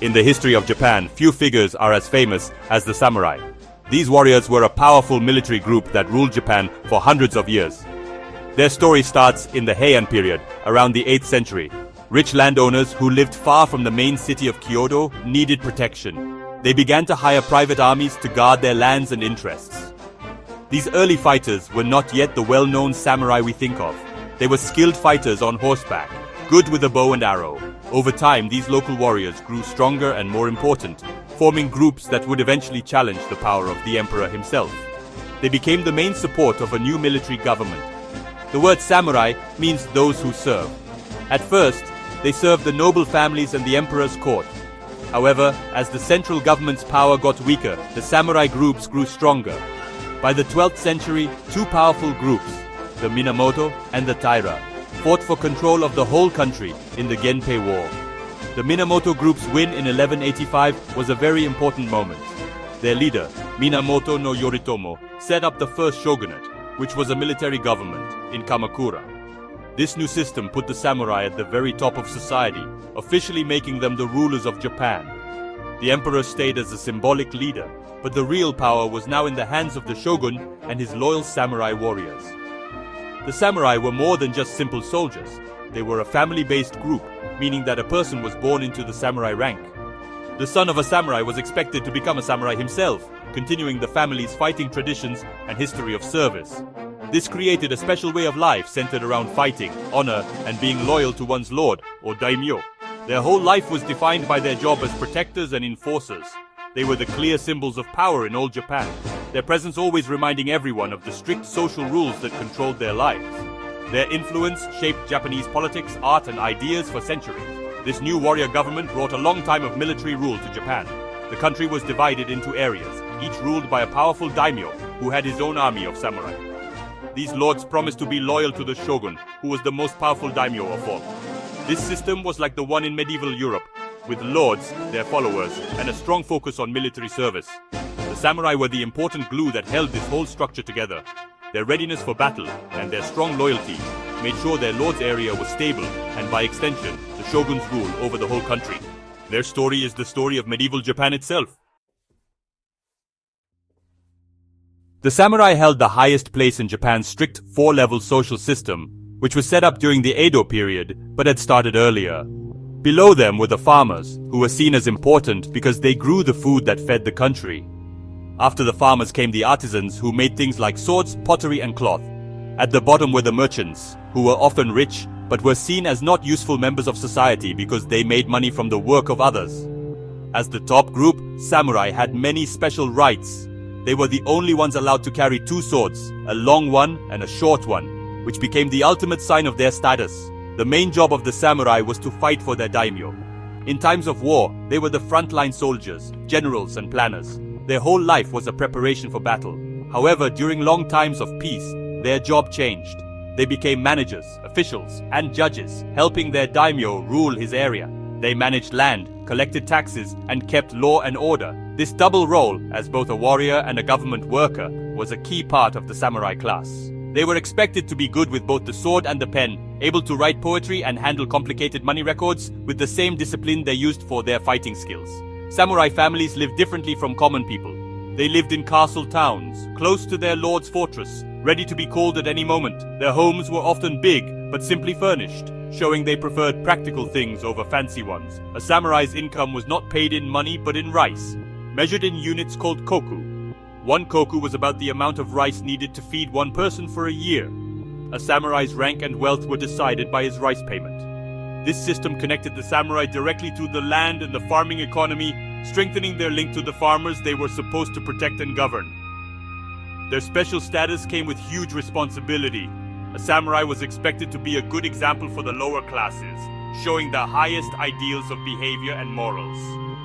In the history of Japan, few figures are as famous as the samurai. These warriors were a powerful military group that ruled Japan for hundreds of years. Their story starts in the Heian period, around the 8th century. Rich landowners who lived far from the main city of Kyoto needed protection. They began to hire private armies to guard their lands and interests. These early fighters were not yet the well-known samurai we think of. They were skilled fighters on horseback, good with a bow and arrow. Over time, these local warriors grew stronger and more important, forming groups that would eventually challenge the power of the emperor himself. They became the main support of a new military government. The word samurai means those who serve. At first, they served the noble families and the emperor's court. However, as the central government's power got weaker, the samurai groups grew stronger. By the 12th century, two powerful groups, the Minamoto and the Taira, fought for control of the whole country in the Genpei War. The Minamoto group's win in 1185 was a very important moment. Their leader, Minamoto no Yoritomo, set up the first shogunate, which was a military government, in Kamakura. This new system put the samurai at the very top of society, officially making them the rulers of Japan. The emperor stayed as a symbolic leader, but the real power was now in the hands of the shogun and his loyal samurai warriors. The samurai were more than just simple soldiers. They were a family-based group, meaning that a person was born into the samurai rank. The son of a samurai was expected to become a samurai himself, continuing the family's fighting traditions and history of service. This created a special way of life centered around fighting, honor, and being loyal to one's lord, or daimyo. Their whole life was defined by their job as protectors and enforcers. They were the clear symbols of power in old Japan, their presence always reminding everyone of the strict social rules that controlled their lives. Their influence shaped Japanese politics, art, and ideas for centuries. This new warrior government brought a long time of military rule to Japan. The country was divided into areas, each ruled by a powerful daimyo who had his own army of samurai. These lords promised to be loyal to the shogun, who was the most powerful daimyo of all. This system was like the one in medieval Europe, with lords, their followers, and a strong focus on military service. The samurai were the important glue that held this whole structure together. Their readiness for battle and their strong loyalty made sure their lord's area was stable and, by extension, the shogun's rule over the whole country. Their story is the story of medieval Japan itself. The samurai held the highest place in Japan's strict four-level social system, which was set up during the Edo period but had started earlier. Below them were the farmers, who were seen as important because they grew the food that fed the country. After the farmers came the artisans, who made things like swords, pottery, and cloth. At the bottom were the merchants, who were often rich but were seen as not useful members of society because they made money from the work of others. As the top group, samurai had many special rights. They were the only ones allowed to carry two swords, a long one and a short one, which became the ultimate sign of their status. The main job of the samurai was to fight for their daimyo. In times of war, they were the frontline soldiers, generals, and planners. Their whole life was a preparation for battle. However, during long times of peace, their job changed. They became managers, officials, and judges, helping their daimyo rule his area. They managed land, collected taxes, and kept law and order. This double role, as both a warrior and a government worker, was a key part of the samurai class. They were expected to be good with both the sword and the pen, able to write poetry and handle complicated money records with the same discipline they used for their fighting skills. Samurai families lived differently from common people. They lived in castle towns, close to their lord's fortress, ready to be called at any moment. Their homes were often big, but simply furnished, showing they preferred practical things over fancy ones. A samurai's income was not paid in money but in rice, measured in units called koku. One koku was about the amount of rice needed to feed one person for a year. A samurai's rank and wealth were decided by his rice payment. This system connected the samurai directly to the land and the farming economy, strengthening their link to the farmers they were supposed to protect and govern. Their special status came with huge responsibility. A samurai was expected to be a good example for the lower classes, showing the highest ideals of behavior and morals.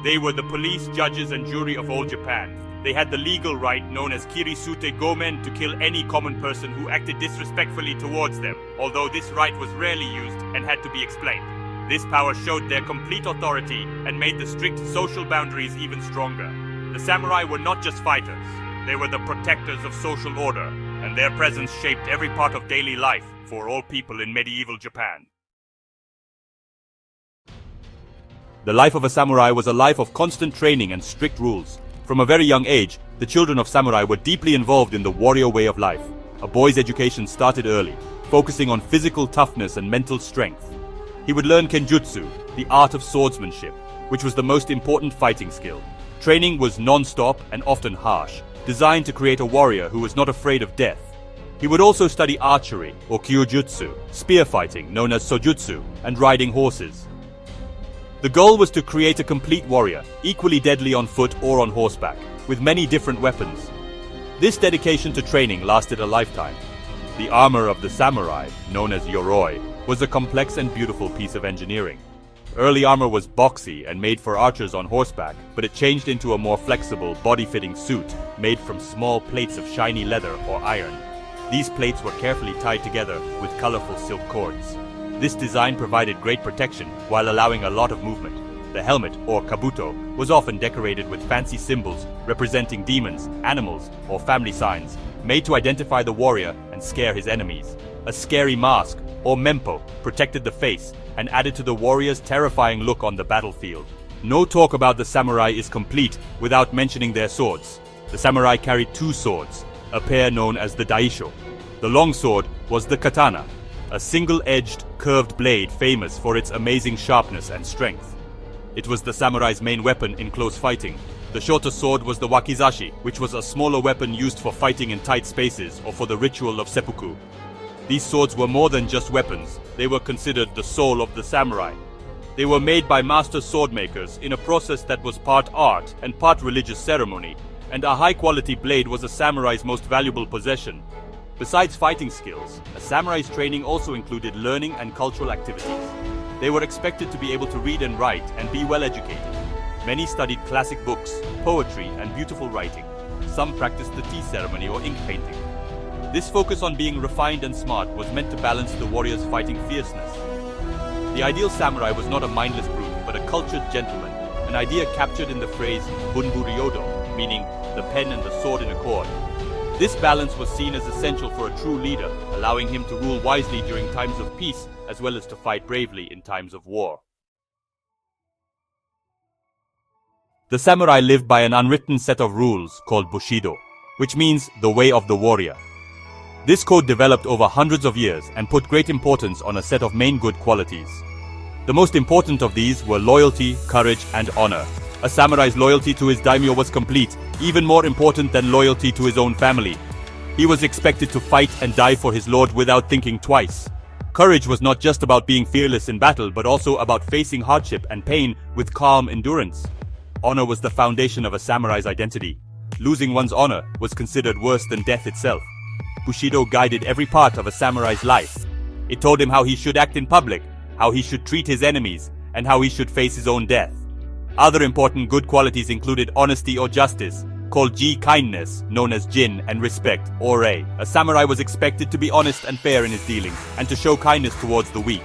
They were the police, judges, and jury of old Japan. They had the legal right, known as kirisute gomen, to kill any common person who acted disrespectfully towards them, although this right was rarely used and had to be explained. This power showed their complete authority and made the strict social boundaries even stronger. The samurai were not just fighters, they were the protectors of social order, and their presence shaped every part of daily life for all people in medieval Japan. The life of a samurai was a life of constant training and strict rules. From a very young age, the children of samurai were deeply involved in the warrior way of life. A boy's education started early, focusing on physical toughness and mental strength. He would learn kenjutsu, the art of swordsmanship, which was the most important fighting skill. Training was non-stop and often harsh, designed to create a warrior who was not afraid of death. He would also study archery, or kyujutsu, spear fighting, known as sojutsu, and riding horses. The goal was to create a complete warrior, equally deadly on foot or on horseback, with many different weapons. This dedication to training lasted a lifetime. The armor of the samurai, known as yoroi, was a complex and beautiful piece of engineering. Early armor was boxy and made for archers on horseback, but it changed into a more flexible, body-fitting suit made from small plates of shiny leather or iron. These plates were carefully tied together with colorful silk cords. This design provided great protection while allowing a lot of movement. The helmet, or kabuto, was often decorated with fancy symbols representing demons, animals, or family signs, made to identify the warrior and scare his enemies. A scary mask, or mempo, protected the face and added to the warrior's terrifying look on the battlefield. No talk about the samurai is complete without mentioning their swords. The samurai carried two swords, a pair known as the daisho. The long sword was the katana, a single-edged, curved blade famous for its amazing sharpness and strength. It was the samurai's main weapon in close fighting. The shorter sword was the wakizashi, which was a smaller weapon used for fighting in tight spaces or for the ritual of seppuku. These swords were more than just weapons. They were considered the soul of the samurai. They were made by master sword makers in a process that was part art and part religious ceremony, and a high-quality blade was a samurai's most valuable possession. Besides fighting skills, a samurai's training also included learning and cultural activities. They were expected to be able to read and write and be well educated. Many studied classic books, poetry, and beautiful writing. Some practiced the tea ceremony or ink painting. This focus on being refined and smart was meant to balance the warrior's fighting fierceness. The ideal samurai was not a mindless brute, but a cultured gentleman, an idea captured in the phrase bunburyodo, meaning the pen and the sword in accord. This balance was seen as essential for a true leader, allowing him to rule wisely during times of peace as well as to fight bravely in times of war. The samurai lived by an unwritten set of rules called Bushido, which means the way of the warrior. This code developed over hundreds of years and put great importance on a set of main good qualities. The most important of these were loyalty, courage, and honor. A samurai's loyalty to his daimyo was complete, even more important than loyalty to his own family. He was expected to fight and die for his lord without thinking twice. Courage was not just about being fearless in battle, but also about facing hardship and pain with calm endurance. Honor was the foundation of a samurai's identity. Losing one's honor was considered worse than death itself. Bushido guided every part of a samurai's life. It told him how he should act in public, how he should treat his enemies, and how he should face his own death. Other important good qualities included honesty or justice, called ji kindness, known as jin, and respect, or rei. A samurai was expected to be honest and fair in his dealings, and to show kindness towards the weak.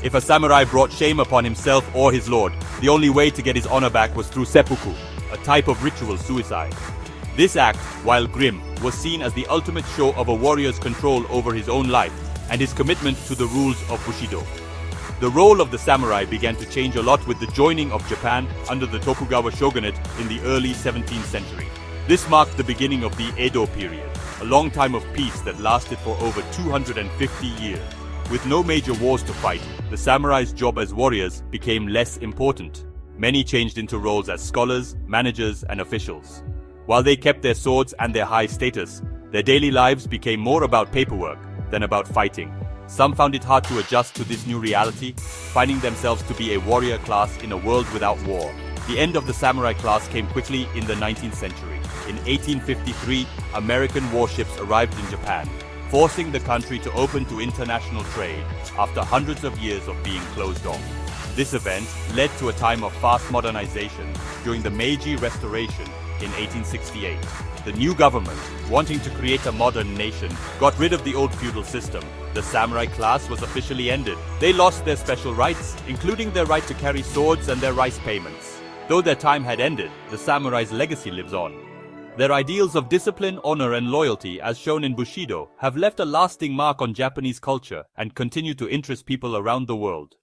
If a samurai brought shame upon himself or his lord, the only way to get his honor back was through seppuku, a type of ritual suicide. This act, while grim, was seen as the ultimate show of a warrior's control over his own life and his commitment to the rules of Bushido. The role of the samurai began to change a lot with the joining of Japan under the Tokugawa Shogunate in the early 17th century. This marked the beginning of the Edo period, a long time of peace that lasted for over 250 years. With no major wars to fight, the samurai's job as warriors became less important. Many changed into roles as scholars, managers, and officials. While they kept their swords and their high status, their daily lives became more about paperwork than about fighting. Some found it hard to adjust to this new reality, finding themselves to be a warrior class in a world without war. The end of the samurai class came quickly in the 19th century. In 1853, American warships arrived in Japan, forcing the country to open to international trade after hundreds of years of being closed off. This event led to a time of fast modernization during the Meiji Restoration in 1868. The new government, wanting to create a modern nation, got rid of the old feudal system. The samurai class was officially ended. They lost their special rights, including their right to carry swords and their rice payments. Though their time had ended, the samurai's legacy lives on. Their ideals of discipline, honor, and loyalty, as shown in Bushido, have left a lasting mark on Japanese culture and continue to interest people around the world.